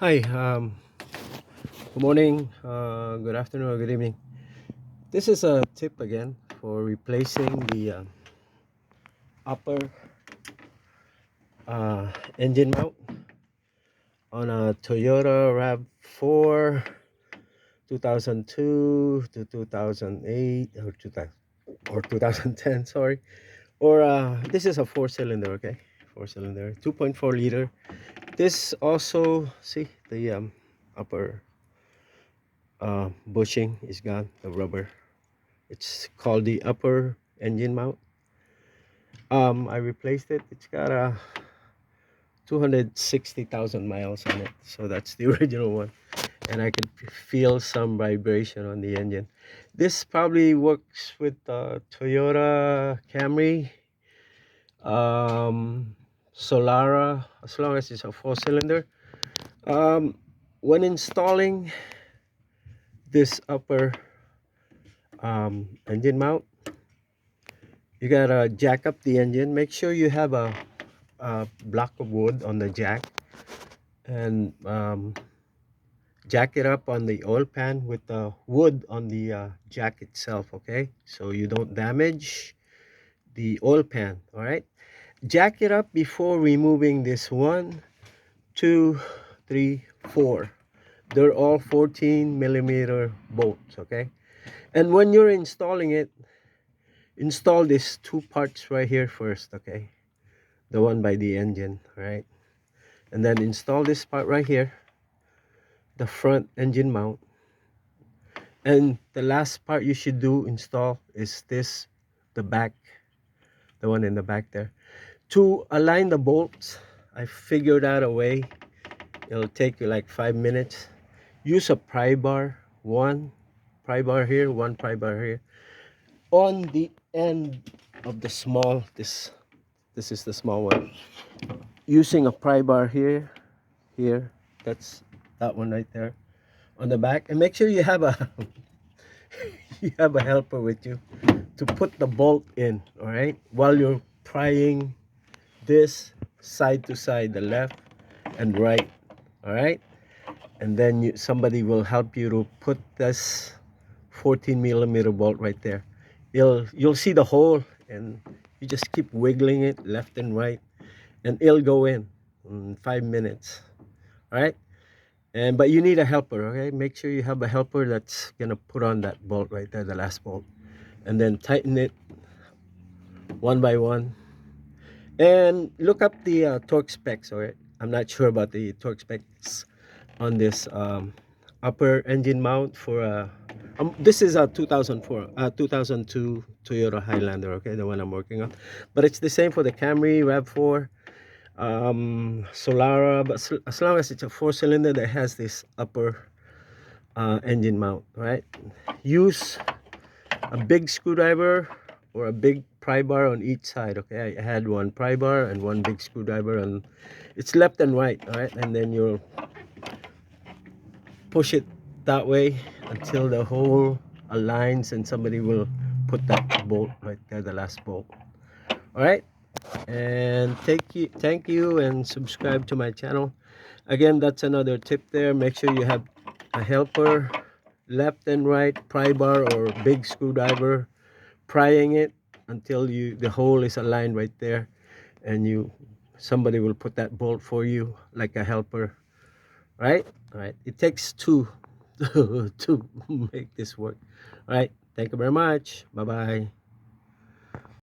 Hi, good morning, good afternoon, or good evening. This is a tip again for replacing the upper engine mount on a Toyota RAV4 2002 to 2008 or 2000 or 2010, sorry. Or this is a four-cylinder, okay? Four-cylinder, 2.4 liter. This also, see the upper bushing is gone, the rubber. It's called the upper engine mount. I replaced it. It's got a 260,000 miles on it, so that's the original one. And I could feel some vibration on the engine. This probably works with Toyota Camry, Solara, as long as it's a four-cylinder. Um, when installing this upper engine mount, you gotta jack up the engine. Make sure you have a block of wood on the jack, and jack it up on the oil pan with the wood on the jack itself, okay, so you don't damage the oil pan. All right, jack it up before removing this one, two, three, four. They're all 14 millimeter bolts, okay. And when you're installing it, install these two parts right here first, okay, the one by the engine, right? And then install this part right here, the front engine mount. And the last part you should do install is this, the back, the one in the back there. To align the bolts, I figured out a way. It'll take you like 5 minutes. Use a pry bar, one pry bar here, one pry bar here, on the end of the small, this is the small one. Using a pry bar here, that's that one right there on the back. And make sure you have a you have a helper with you to put the bolt in, all right, while you're prying this side to side, the left and right, all right. And then somebody will help you to put this 14 millimeter bolt right there. You'll see the hole, and you just keep wiggling it left and right, and it'll go in 5 minutes, all right. And but you need a helper, okay. Make sure you have a helper that's gonna put on that bolt right there, the last bolt, and then tighten it one by one. And look up the torque specs. All right, I'm not sure about the torque specs on this upper engine mount for this is a 2004 2002 Toyota Highlander, okay, the one I'm working on. But it's the same for the Camry, RAV4, Solara. But as long as it's a four-cylinder that has this upper engine mount, right? Use a big screwdriver or a big pry bar on each side, okay. I had one pry bar and one big screwdriver, and it's left and right, all right. And then you'll push it that way until the hole aligns, and somebody will put that bolt right there, the last bolt, all right. And thank you and subscribe to my channel. Again, that's another tip there. Make sure you have a helper, left and right pry bar or big screwdriver, prying it until the hole is aligned right there, and somebody will put that bolt for you like a helper, right? All right, it takes two to make this work. All right, thank you very much. Bye bye.